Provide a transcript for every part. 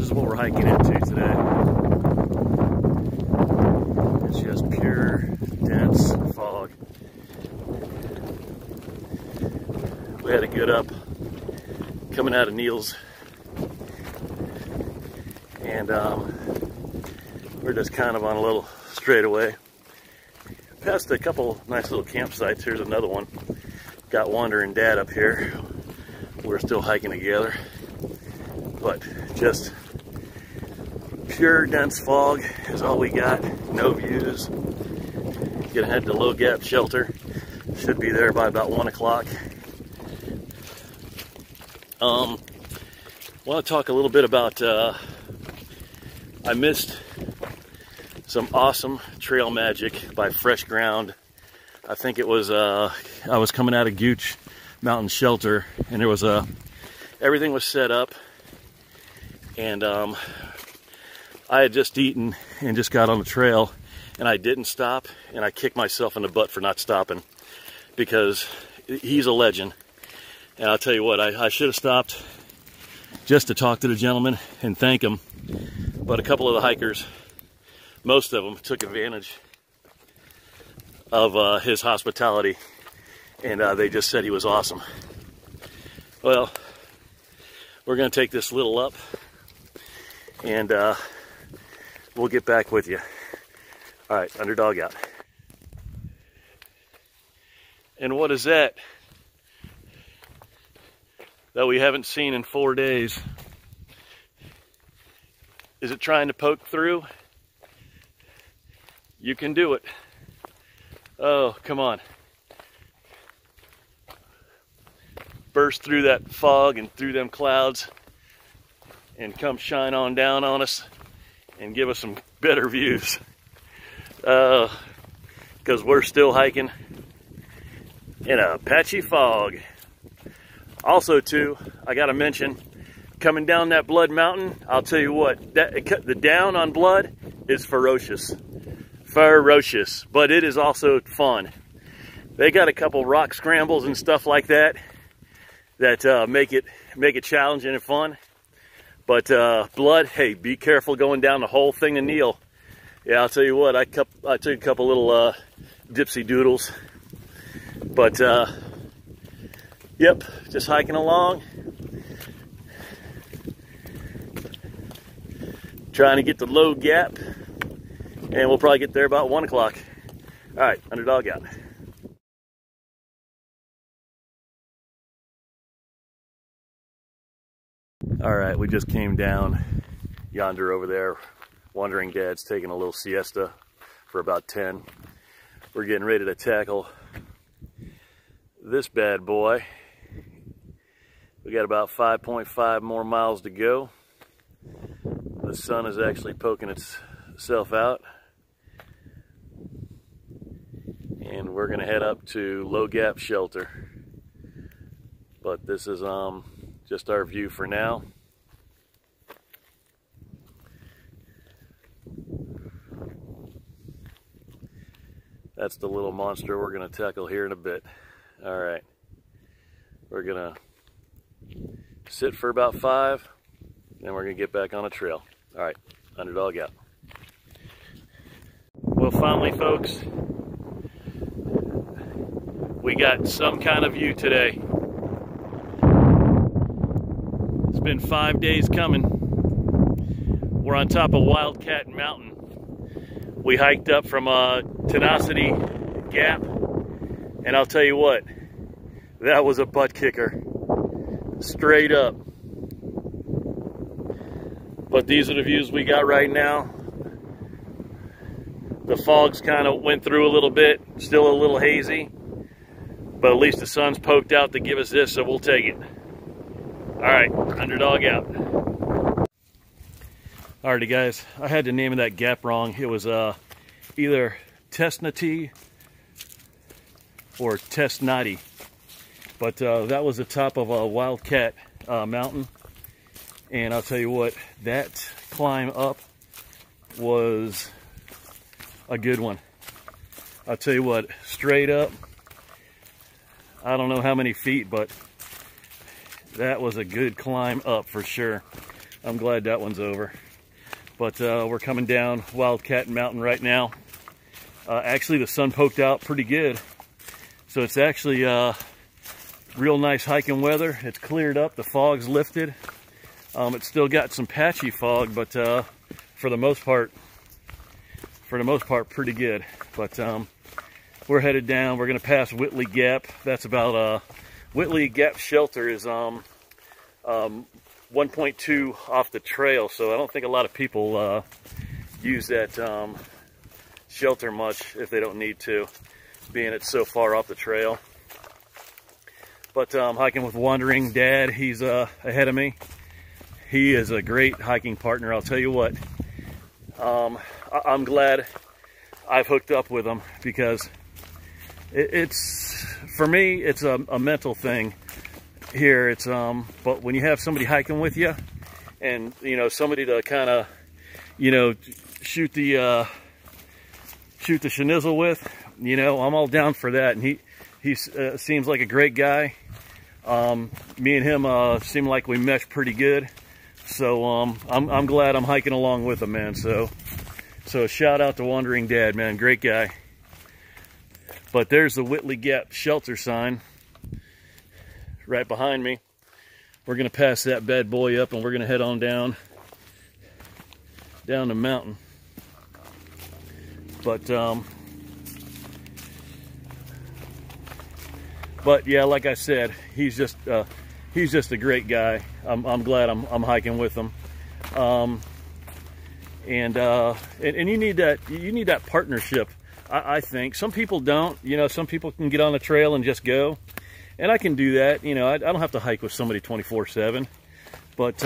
is what we're hiking into today. It's just pure, dense fog. We had a good up coming out of Neal's, and we're just kind of on a little straightaway. Passed a couple nice little campsites. Here's another one. Got Wander and Dad up here. We're still hiking together, but just pure dense fog is all we got. No views. Gonna head to Low Gap Shelter. Should be there by about 1 o'clock. Want to talk a little bit about I missed some awesome trail magic by Fresh Ground. I think it was I was coming out of Gooch Mountain Shelter, and there was everything was set up, and I had just eaten and just got on the trail, and I didn't stop, and I kicked myself in the butt for not stopping, because he's a legend. And I'll tell you what, I should have stopped just to talk to the gentleman and thank him, but a couple of the hikers, most of them, took advantage of his hospitality, and they just said he was awesome. Well, we're going to take this little up, and we'll get back with you. All right, Underdog out. And what is that we haven't seen in 4 days? Is it trying to poke through? You can do it. Oh, come on. Burst through that fog and through them clouds and come shine on down on us and give us some better views. Because we're still hiking in a patchy fog. Also, too, I gotta mention, coming down that Blood Mountain, I'll tell you what, the down on Blood is ferocious. Ferocious, but it is also fun. They got a couple rock scrambles and stuff like that that make it challenging and fun. But Blood, hey, be careful going down the whole thing of Neal. Yeah, I'll tell you what, I took a couple little dipsy doodles. But yep, just hiking along, trying to get to Low Gap, and we'll probably get there about 1 o'clock. All right, Underdog out. All right, we just came down yonder over there. Wandering Dad's taking a little siesta for about 10. We're getting ready to tackle this bad boy. We got about 5.5 more miles to go. The sun is actually poking itself out, and we're gonna head up to Low Gap Shelter. But this is just our view for now. That's the little monster we're gonna tackle here in a bit. All right, we're gonna sit for about 5, and we're gonna get back on a trail. All right, Underdog out. Well, finally, folks, we got some kind of view today. It's been 5 days coming. We're on top of Wildcat Mountain. We hiked up from Tenacity Gap, and I'll tell you what, that was a butt kicker. Straight up. But these are the views we got right now. The fog's kind of went through a little bit, still a little hazy, but at least the sun's poked out to give us this, so we'll take it. All right, Underdog out. Alrighty, guys, I had the name of that gap wrong. It was either Tesnati or Tesnati, but that was the top of Wildcat Mountain. And I'll tell you what, that climb up was a good one. I'll tell you what, straight up, I don't know how many feet, but that was a good climb up for sure. I'm glad that one's over. But we're coming down Wildcat Mountain right now. Actually, the sun poked out pretty good. So it's actually real nice hiking weather. It's cleared up, the fog's lifted. It's still got some patchy fog, but for the most part, pretty good. But we're headed down. We're gonna pass Whitley Gap. That's about Whitley Gap Shelter is 1.2 off the trail, so I don't think a lot of people use that shelter much if they don't need to, being it's so far off the trail. But I'm hiking with Wandering Dad. He's ahead of me. He is a great hiking partner, I'll tell you what. I'm glad I've hooked up with him, because it's for me, it's a mental thing here. It's but when you have somebody hiking with you, and you know, somebody to kind of, you know, shoot the schnizzle with, you know, I'm all down for that. And he seems like a great guy. Me and him seem like we mesh pretty good. So I'm glad I'm hiking along with him, man. So shout out to Wandering Dad, man, great guy. But there's the Whitley Gap Shelter sign right behind me. We're gonna pass that bad boy up, and we're gonna head on down the mountain. But yeah, like I said, he's just a great guy. I'm glad I'm hiking with him. And you need that partnership. I think some people don't. You know, some people can get on the trail and just go, and I can do that. You know, I don't have to hike with somebody 24/7. But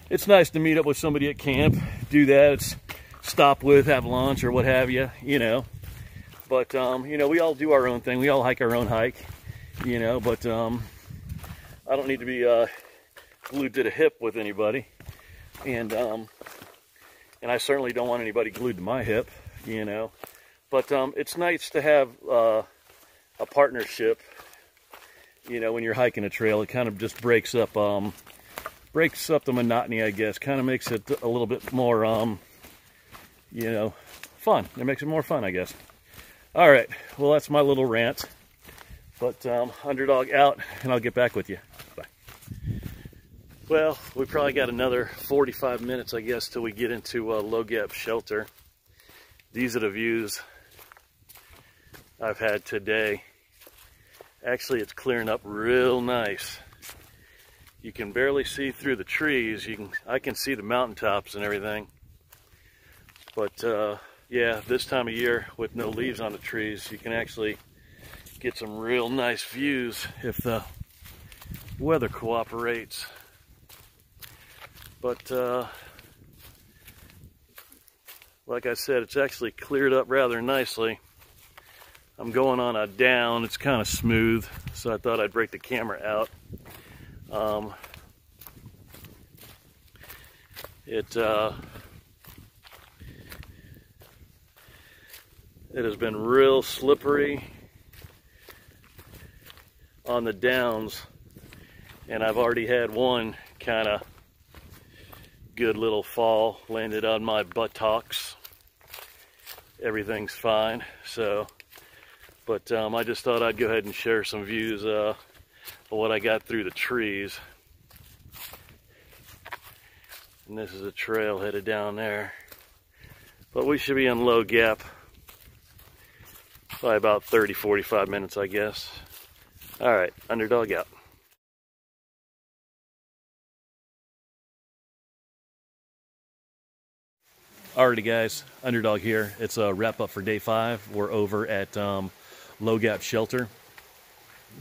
it's nice to meet up with somebody at camp. Do that. It's stop with, have lunch, or what have you. You know. But you know, we all do our own thing. We all hike our own hike. You know, but I don't need to be glued to the hip with anybody, and I certainly don't want anybody glued to my hip, you know. But it's nice to have a partnership, you know, when you're hiking a trail. It kind of just breaks up the monotony, I guess. Kind of makes it a little bit more, you know, fun. It makes it more fun, I guess. All right, well, that's my little rant. But Underdog out, and I'll get back with you. Bye. Well, we probably got another 45 minutes, I guess, till we get into Low Gap Shelter. These are the views I've had today. Actually, it's clearing up real nice. You can barely see through the trees. I can see the mountaintops and everything. But yeah, this time of year with no leaves on the trees, you can actually get some real nice views if the weather cooperates. But like I said, it's actually cleared up rather nicely. I'm going on a down. It's kind of smooth, so I thought I'd break the camera out. It has been real slippery on the downs, and I've already had one kind of good little fall, landed on my buttocks. Everything's fine. So, but I just thought I'd go ahead and share some views of what I got through the trees. And this is a trail headed down there. But we should be in Low Gap by about 30-45 minutes, I guess. All right, Underdog out. Alrighty guys, Underdog here. It's a wrap up for day 5. We're over at Low Gap Shelter.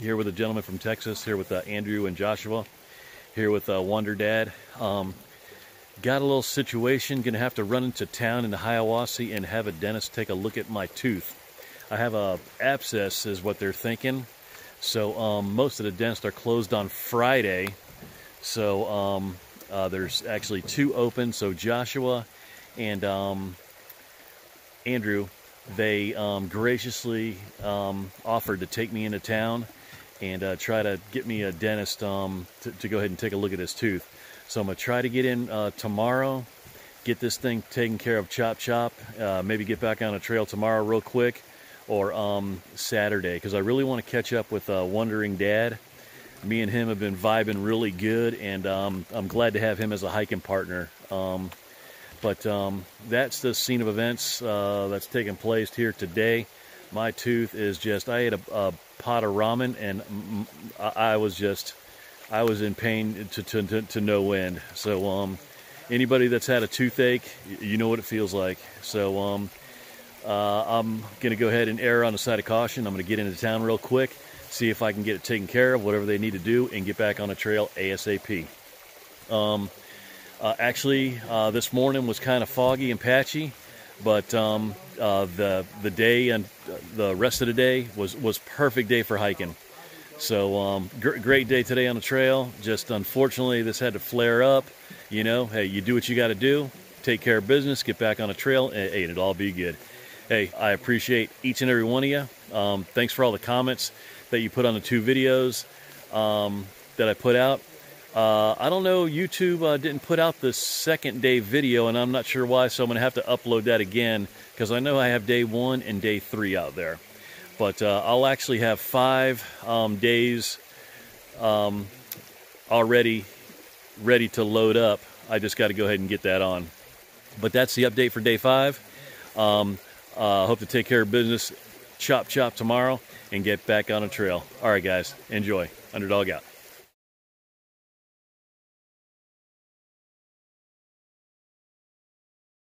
Here with a gentleman from Texas, here with Andrew and Joshua, here with Wonder Dad. Got a little situation, gonna have to run into town in the Hiawassee and have a dentist take a look at my tooth. I have a abscess is what they're thinking. So most of the dentists are closed on Friday. So there's actually 2 open. So Joshua and Andrew, they graciously offered to take me into town and try to get me a dentist to go ahead and take a look at his tooth. So I'm going to try to get in tomorrow, get this thing taken care of, chop, maybe get back on a trail tomorrow real quick, or Saturday, because I really want to catch up with Wandering Dad. Me and him have been vibing really good, and I'm glad to have him as a hiking partner. But that's the scene of events that's taking place here today. My tooth is just, I ate a pot of ramen, and I was in pain to no end. So anybody that's had a toothache, you know what it feels like. So I'm going to go ahead and err on the side of caution. I'm going to get into town real quick, see if I can get it taken care of, whatever they need to do, and get back on the trail ASAP. Actually, this morning was kind of foggy and patchy, but the day and the rest of the day was perfect day for hiking. So great day today on the trail. Just unfortunately, this had to flare up. You know, hey, you do what you got to do, take care of business, get back on the trail, and hey, it'll all be good. Hey, I appreciate each and every one of you. Thanks for all the comments that you put on the 2 videos that I put out. I don't know, YouTube didn't put out the second day video, and I'm not sure why, so I'm going to have to upload that again, because I know I have day 1 and day 3 out there. But I'll actually have 5 days already ready to load up. I just got to go ahead and get that on. But that's the update for day 5. Hope to take care of business, chop tomorrow, and get back on a trail. All right, guys, enjoy. Underdog out.